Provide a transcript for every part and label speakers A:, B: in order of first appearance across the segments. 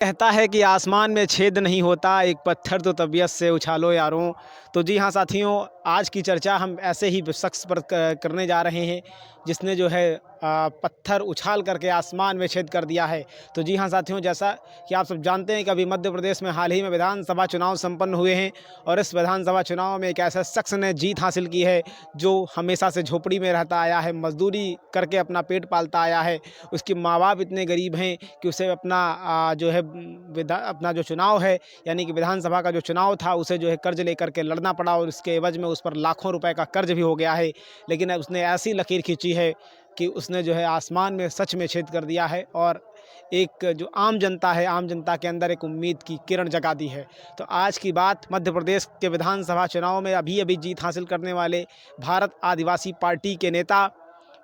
A: कहता है कि आसमान में छेद नहीं होता, एक पत्थर तो तबीयत से उछालो यारों। तो जी हाँ साथियों, आज की चर्चा हम ऐसे ही शख्स पर करने जा रहे हैं जिसने जो है पत्थर उछाल करके आसमान में छेद कर दिया है। तो जी हाँ साथियों, जैसा कि आप सब जानते हैं कि अभी मध्य प्रदेश में हाल ही में विधानसभा चुनाव संपन्न हुए हैं और इस विधानसभा चुनाव में एक ऐसा शख्स ने जीत हासिल की है जो हमेशा से झोपड़ी में रहता आया है, मजदूरी करके अपना पेट पालता आया है। उसके माँ बाप इतने गरीब हैं कि उसे अपना जो है अपना जो चुनाव है, यानी कि विधानसभा का जो चुनाव था, उसे जो है कर्ज लेकर के लड़ना पड़ा और इसके एवज में उस पर लाखों रुपए का कर्ज भी हो गया है। लेकिन अब उसने ऐसी लकीर खींची है कि उसने जो है आसमान में सच में छेद कर दिया है और एक जो आम जनता है, आम जनता के अंदर एक उम्मीद की किरण जगा दी है। तो आज की बात मध्य प्रदेश के विधानसभा चुनाव में अभी अभी जीत हासिल करने वाले भारत आदिवासी पार्टी के नेता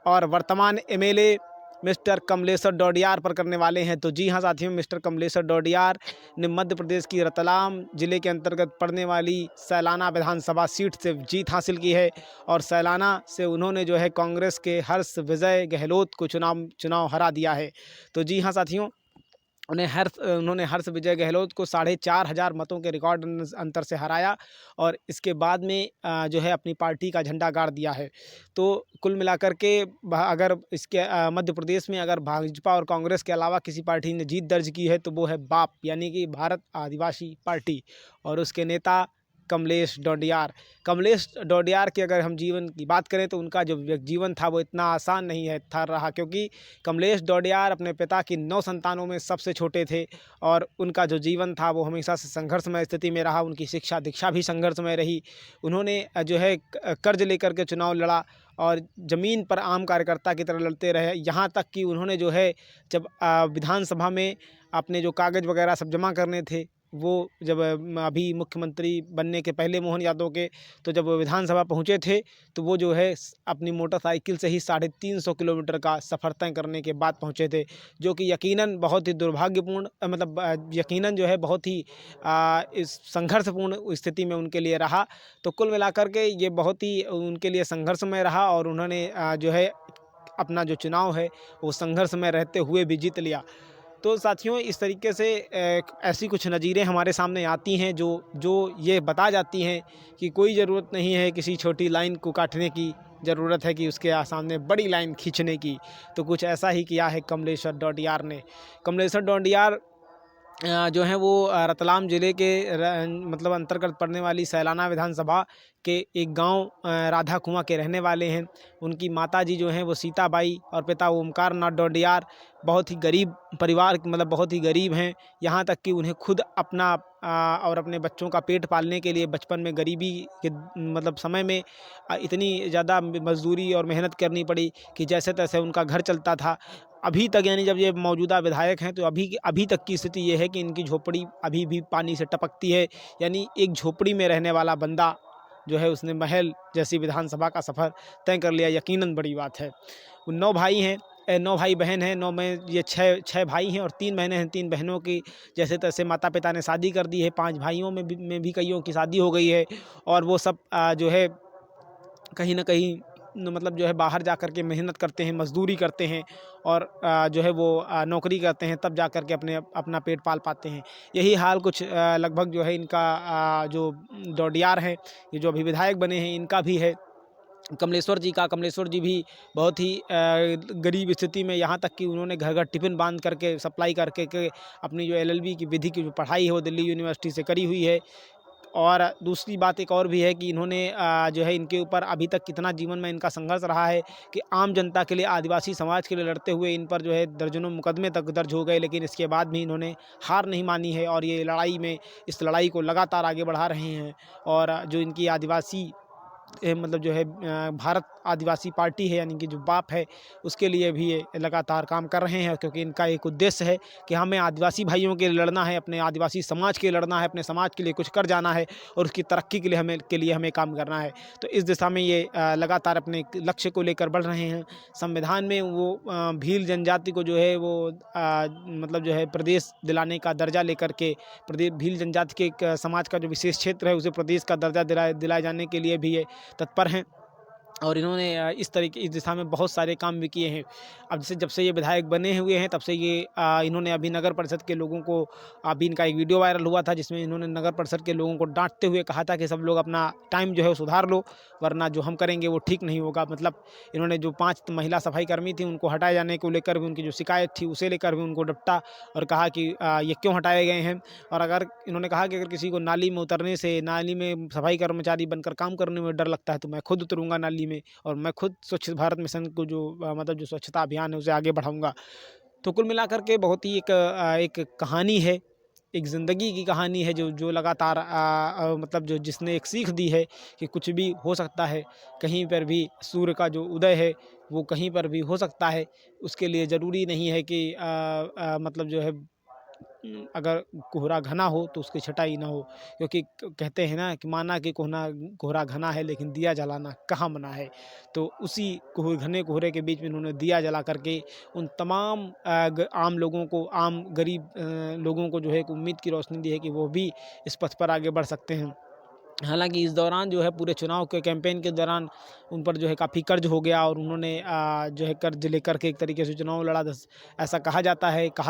A: और वर्तमान एमएलए मिस्टर कमलेश्वर डोडियार पर करने वाले हैं। तो जी हाँ साथियों, मिस्टर कमलेश्वर डोडियार ने मध्य प्रदेश की रतलाम जिले के अंतर्गत पड़ने वाली सैलाना विधानसभा सीट से जीत हासिल की है और सैलाना से उन्होंने जो है कांग्रेस के हर्ष विजय गहलोत को चुनाव हरा दिया है। तो जी हाँ साथियों, उन्होंने हर्ष विजय गहलोत को 4,500 मतों के रिकॉर्ड अंतर से हराया और इसके बाद में जो है अपनी पार्टी का झंडा गाड़ दिया है। तो कुल मिलाकर के अगर इसके मध्य प्रदेश में अगर भाजपा और कांग्रेस के अलावा किसी पार्टी ने जीत दर्ज की है तो वो है बाप, यानी कि भारत आदिवासी पार्टी और उसके नेता कमलेश डोडियार के अगर हम जीवन की बात करें तो उनका जो जीवन था वो इतना आसान नहीं है था रहा, क्योंकि कमलेश डोडियार अपने पिता की 9 संतानों में सबसे छोटे थे और उनका जो जीवन था वो हमेशा से संघर्षमय स्थिति में रहा। उनकी शिक्षा दीक्षा भी संघर्षमय रही। उन्होंने जो है कर्ज लेकर के चुनाव लड़ा और ज़मीन पर आम कार्यकर्ता की तरह लड़ते रहे, यहाँ तक कि उन्होंने जो है जब विधानसभा में अपने जो कागज़ वगैरह सब जमा करने थे, वो जब अभी मुख्यमंत्री बनने के पहले मोहन यादव के, तो जब वो विधानसभा पहुँचे थे तो वो जो है अपनी मोटरसाइकिल से ही 350 किलोमीटर का सफ़र तय करने के बाद पहुँचे थे, जो कि यकीनन बहुत ही दुर्भाग्यपूर्ण मतलब यकीनन जो है बहुत ही इस संघर्षपूर्ण स्थिति में उनके लिए रहा। तो कुल मिलाकर के ये बहुत ही उनके लिए संघर्षमय रहा और उन्होंने जो है अपना जो चुनाव है वो संघर्ष में रहते हुए भी जीत लिया। तो साथियों, इस तरीके से ऐसी कुछ नज़ीरें हमारे सामने आती हैं जो जो ये बता जाती हैं कि कोई ज़रूरत नहीं है किसी छोटी लाइन को काटने की, ज़रूरत है कि उसके सामने बड़ी लाइन खींचने की। तो कुछ ऐसा ही किया है कमलेश्वर डोडियार ने। कमलेश्वर डोडियार जो हैं वो रतलाम ज़िले के मतलब अंतर्गत पड़ने वाली सैलाना विधानसभा के एक गांव राधा कुआं के रहने वाले हैं। उनकी माताजी जो हैं वो सीताबाई और पिता ओमकार नाथ डोडियार बहुत ही गरीब परिवार मतलब बहुत ही गरीब हैं। यहाँ तक कि उन्हें खुद अपना और अपने बच्चों का पेट पालने के लिए बचपन में गरीबी के मतलब समय में इतनी ज़्यादा मजदूरी और मेहनत करनी पड़ी कि जैसे तैसे उनका घर चलता था। अभी तक यानी जब ये मौजूदा विधायक हैं तो अभी तक की स्थिति ये है कि इनकी झोपड़ी अभी भी पानी से टपकती है। यानी एक झोपड़ी में रहने वाला बंदा जो है उसने महल जैसी विधानसभा का सफ़र तय कर लिया, यकीनन बड़ी बात है। वो 9 भाई हैं, 9 भाई बहन हैं, 9 में ये 6 भाई हैं और 3 बहनें हैं। 3 बहनों की जैसे तैसे माता पिता ने शादी कर दी है। 5 भाइयों में भी कईयों की शादी हो गई है और वो सब जो है कहीं न कहीं मतलब जो है बाहर जा कर के मेहनत करते हैं, मज़दूरी करते हैं और जो है वो नौकरी करते हैं, तब जा कर के अपना पेट पाल पाते हैं। यही हाल कुछ लगभग जो है इनका जो डोडियार हैं, ये जो अभी विधायक बने हैं, इनका भी है। कमलेश्वर जी भी बहुत ही गरीब स्थिति में, यहाँ तक कि उन्होंने घर-घर टिफ़िन बाँध करके सप्लाई करके के अपनी जो एलएलबी की विधि की जो पढ़ाई है वो दिल्ली यूनिवर्सिटी से करी हुई है। और दूसरी बात एक और भी है कि इन्होंने जो है इनके ऊपर अभी तक कितना जीवन में इनका संघर्ष रहा है कि आम जनता के लिए, आदिवासी समाज के लिए लड़ते हुए इन पर जो है दर्जनों मुकदमे तक दर्ज हो गए, लेकिन इसके बाद भी इन्होंने हार नहीं मानी है और ये इस लड़ाई को लगातार आगे बढ़ा रहे हैं। और जो इनकी आदिवासी मतलब जो है भारत आदिवासी पार्टी है, यानी कि जो बाप है, उसके लिए भी ये लगातार काम कर रहे हैं, क्योंकि इनका एक उद्देश्य है कि हमें आदिवासी भाइयों के लिए लड़ना है, अपने आदिवासी समाज के लिए लड़ना है, अपने समाज के लिए कुछ कर जाना है और उसकी तरक्की के लिए हमें काम करना है। तो इस दिशा में ये लगातार अपने लक्ष्य को लेकर बढ़ रहे हैं। संविधान में वो भील जनजाति को जो है वो मतलब जो है प्रदेश दिलाने का दर्जा लेकर के भील जनजाति के एक समाज का जो विशेष क्षेत्र है उसे प्रदेश का दर्जा दिलाए जाने के लिए भी ये तत्पर हैं। और इन्होंने इस दिशा में बहुत सारे काम भी किए हैं। अब जब से ये विधायक बने हुए हैं तब से ये इन्होंने अभी नगर परिषद के लोगों को, अभी इनका एक वीडियो वायरल हुआ था जिसमें इन्होंने नगर परिषद के लोगों को डांटते हुए कहा था कि सब लोग अपना टाइम जो है वो सुधार लो, वरना जो हम करेंगे वो ठीक नहीं होगा। मतलब इन्होंने जो 5 महिला सफाई कर्मी थी उनको हटाए जाने को लेकर भी, उनकी जो शिकायत थी उसे लेकर भी उनको डपटा और कहा कि ये क्यों हटाए गए हैं। और अगर इन्होंने कहा कि अगर किसी को नाली में उतरने से, नाली में सफाई कर्मचारी बनकर काम करने में डर लगता है तो मैं खुद उतरूँगा नाली में, और मैं खुद स्वच्छ भारत मिशन को जो मतलब जो स्वच्छता अभियान है उसे आगे बढ़ाऊँगा। तो कुल मिलाकर के बहुत ही एक कहानी है, एक ज़िंदगी की कहानी है जो जो लगातार मतलब जो जिसने एक सीख दी है कि कुछ भी हो सकता है। कहीं पर भी सूर्य का जो उदय है वो कहीं पर भी हो सकता है। उसके लिए ज़रूरी नहीं है कि मतलब जो है अगर कोहरा घना हो तो उसकी छटाई ना हो, क्योंकि कहते हैं ना कि माना कि कोहरा घना है लेकिन दिया जलाना कहाँ मना है। तो उसी घने कोहरे के बीच में इन्होंने दिया जला करके उन तमाम आम लोगों को, आम गरीब लोगों को जो है एक उम्मीद की रोशनी दी है कि वो भी इस पथ पर आगे बढ़ सकते हैं। हालाँकि इस दौरान जो है पूरे चुनाव के कैंपेन के दौरान उन पर जो है काफ़ी कर्ज हो गया, और उन्होंने जो है कर्ज लेकर के एक तरीके से चुनाव लड़ा। ऐसा कहा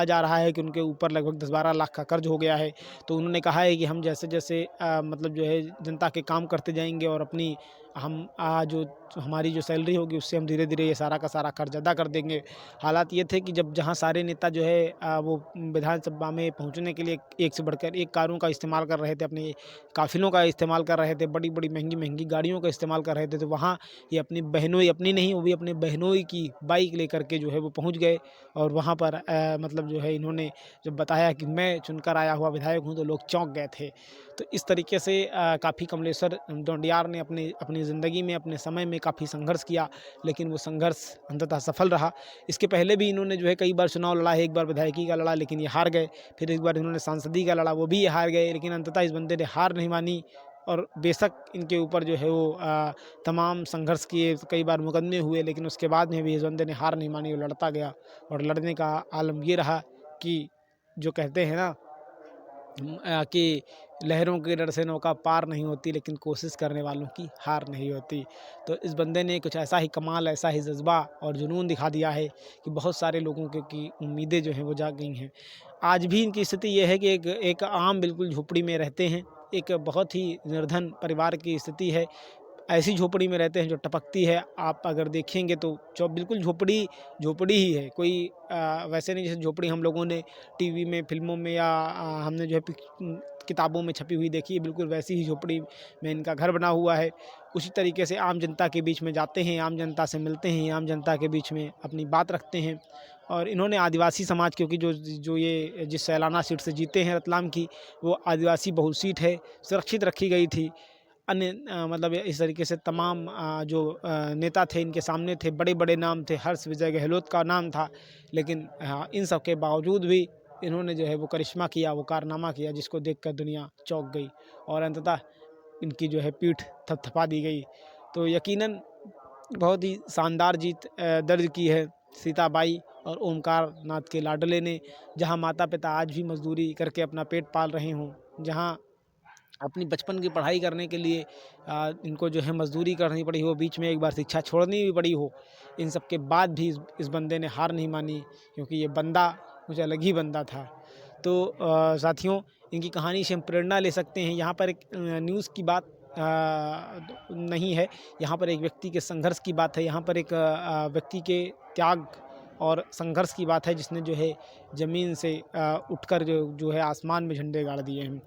A: जा रहा है कि उनके ऊपर लगभग 10-12 लाख का कर्ज हो गया है। तो उन्होंने कहा है कि हम जैसे-जैसे मतलब जो है जनता के काम करते जाएँगे और अपनी हम जो हमारी जो सैलरी होगी उससे हम धीरे-धीरे ये सारा का सारा कर्ज अदा कर देंगे। हालात ये थे कि जब जहाँ सारे नेता जो है वो विधानसभा में पहुँचने के लिए एक से बढ़कर एक कारों का इस्तेमाल कर रहे थे, अपने काफ़िलों का इस्तेमाल कर रहे थे, बड़ी-बड़ी महँगी-महँगी गाड़ियों का इस्तेमाल कर रहे थे, तो वहाँ ये अपनी बहनोई, अपनी नहीं, वो भी अपने बहनोई की बाइक लेकर के जो है वो पहुँच गए। और वहाँ पर मतलब जो है इन्होंने जब बताया कि मैं चुनकर आया हुआ विधायक हूँ, तो लोग चौंक गए थे। तो इस तरीके से काफ़ी कमलेश्वर ढौंडियार ने अपनी ज़िंदगी में, अपने समय में काफ़ी संघर्ष किया, लेकिन वो संघर्ष अंततः सफल रहा। इसके पहले भी इन्होंने जो है कई बार चुनाव लड़ा है, एक बार विधायकी का लड़ा लेकिन ये हार गए, फिर एक बार इन्होंने सांसदी का लड़ा, वो भी ये हार गए, लेकिन अंततः इस बंदे ने हार नहीं मानी। और बेशक इनके ऊपर जो है वो तमाम संघर्ष किए, कई बार मुकदमे हुए, लेकिन उसके बाद में भी इस बंदे ने हार नहीं मानी, वो लड़ता गया। और लड़ने का आलम ये रहा कि जो कहते हैं ना कि लहरों के डर से नौका पार नहीं होती, लेकिन कोशिश करने वालों की हार नहीं होती। तो इस बंदे ने कुछ ऐसा ही कमाल, ऐसा ही जज्बा और जुनून दिखा दिया है कि बहुत सारे लोगों की उम्मीदें जो हैं वो जाग गई हैं। आज भी इनकी स्थिति ये है कि एक एक आम बिल्कुल झोपड़ी में रहते हैं, एक बहुत ही निर्धन परिवार की स्थिति है। ऐसी झोपड़ी में रहते हैं जो टपकती है। आप अगर देखेंगे तो जो बिल्कुल झोपड़ी झोपड़ी ही है, कोई वैसे नहीं जैसे झोपड़ी हम लोगों ने टीवी में, फ़िल्मों में या हमने जो है किताबों में छपी हुई देखी है, बिल्कुल वैसी ही झोपड़ी में इनका घर बना हुआ है। उसी तरीके से आम जनता के बीच में जाते हैं, आम जनता से मिलते हैं, आम जनता के बीच में अपनी बात रखते हैं। और इन्होंने आदिवासी समाज, क्योंकि जो ये जिस सैलाना सीट से जीते हैं रतलाम की, वो आदिवासी बहुल सीट है, सुरक्षित रखी गई थी। अन्य मतलब इस तरीके से तमाम जो नेता थे इनके सामने थे, बड़े-बड़े नाम थे, हर्ष विजय गहलोत का नाम था, लेकिन इन सब के बावजूद भी इन्होंने जो है वो करिश्मा किया, वो कारनामा किया जिसको देखकर दुनिया चौंक गई, और अंततः इनकी जो है पीठ थपथपा दी गई। तो यकीनन बहुत ही शानदार जीत दर्ज की है सीताबाई और ओमकार नाथ के लाडले ने, जहाँ माता-पिता आज भी मज़दूरी करके अपना पेट पाल रहे हों, जहाँ अपनी बचपन की पढ़ाई करने के लिए इनको जो है मज़दूरी करनी पड़ी हो, बीच में एक बार शिक्षा छोड़नी भी पड़ी हो, इन सब के बाद भी इस बंदे ने हार नहीं मानी, क्योंकि ये बंदा कुछ अलग ही बंदा था। तो साथियों, इनकी कहानी से हम प्रेरणा ले सकते हैं। यहाँ पर एक न्यूज़ की बात नहीं है, यहाँ पर एक व्यक्ति के संघर्ष की बात है, यहाँ पर एक व्यक्ति के त्याग और संघर्ष की बात है, जिसने जो है ज़मीन से उठकर जो है आसमान में झंडे गाड़ दिए हैं।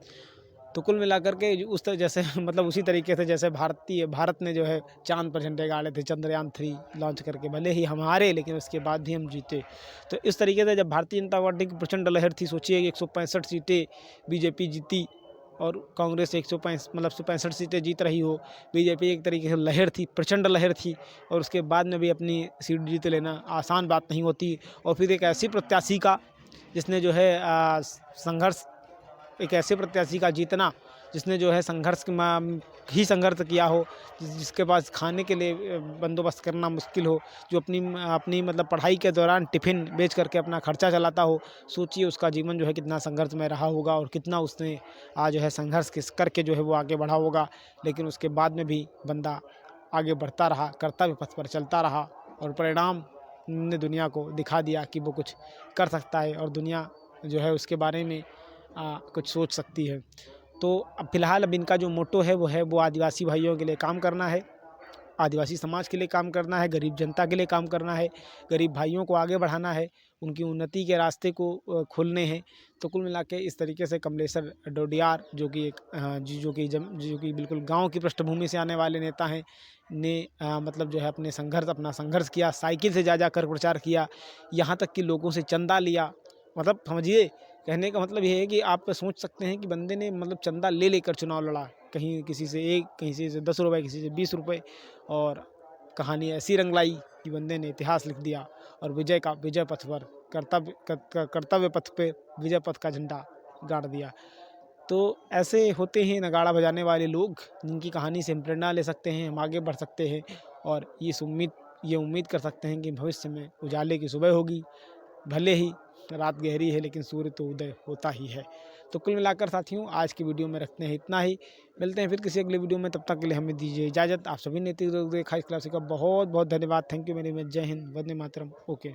A: तो कुल मिलाकर के उस तरह जैसे मतलब उसी तरीके से जैसे भारत ने जो है चाँद पर झंडे गाड़े थे, चंद्रयान 3 लॉन्च करके, भले ही हम हारे लेकिन उसके बाद भी हम जीते। तो इस तरीके से जब भारतीय जनता पार्टी की प्रचंड लहर थी, सोचिए कि 165 सीटें बीजेपी जीती और कांग्रेस 165 मतलब 165 सीटें जीत रही हो। बीजेपी एक तरीके से लहर थी, प्रचंड लहर थी, और उसके बाद में भी अपनी सीट जीत लेना आसान बात नहीं होती। और फिर एक ऐसी प्रत्याशी का जिसने जो है संघर्ष एक ऐसे प्रत्याशी का जीतना जिसने जो है संघर्ष किया हो, जिसके पास खाने के लिए बंदोबस्त करना मुश्किल हो, जो अपनी मतलब पढ़ाई के दौरान टिफ़िन बेच करके अपना खर्चा चलाता हो। सोचिए उसका जीवन जो है कितना संघर्षमय रहा होगा, और कितना उसने आज जो है संघर्ष करके जो है वो आगे बढ़ा होगा। लेकिन उसके बाद में भी बंदा आगे बढ़ता रहा, कर्तव्य पथ पर चलता रहा और परिणाम ने दुनिया को दिखा दिया कि वो कुछ कर सकता है और दुनिया जो है उसके बारे में कुछ सोच सकती है। तो अब फ़िलहाल अब इनका जो मोटो है वो आदिवासी भाइयों के लिए काम करना है, आदिवासी समाज के लिए काम करना है, गरीब जनता के लिए काम करना है, गरीब भाइयों को आगे बढ़ाना है, उनकी उन्नति के रास्ते को खोलने हैं। तो कुल मिला के इस तरीके से कमलेश्वर डोडियार जो कि एक जो कि बिल्कुल गाँव की पृष्ठभूमि से आने वाले नेता हैं, ने मतलब जो है अपना संघर्ष किया, साइकिल से जा कर प्रचार किया, यहाँ तक कि लोगों से चंदा लिया। मतलब समझिए, कहने का मतलब ये है कि आप सोच सकते हैं कि बंदे ने मतलब चंदा ले लेकर चुनाव लड़ा, कहीं किसी से 1, किसी से 10 रुपए, किसी से 20 रुपए, और कहानी ऐसी रंग लाई कि बंदे ने इतिहास लिख दिया और विजय पथ पर कर्तव्य पथ पे विजय पथ का झंडा गाड़ दिया। तो ऐसे होते हैं नगाड़ा बजाने वाले लोग, जिनकी कहानी से हम प्रेरणा ले सकते हैं, हम आगे बढ़ सकते हैं और ये उम्मीद कर सकते हैं कि भविष्य में उजाले की सुबह होगी। भले ही रात गहरी है लेकिन सूर्य तो उदय होता ही है। तो कुल मिलाकर साथियों, आज की वीडियो में रखते हैं इतना ही। मिलते हैं फिर किसी अगले वीडियो में, तब तक के लिए हमें दीजिए इजाज़त। आप सभी ने देखा इस क्लास का बहुत बहुत धन्यवाद। Thank you very much. जय हिंद, वंदे मातरम। ओके।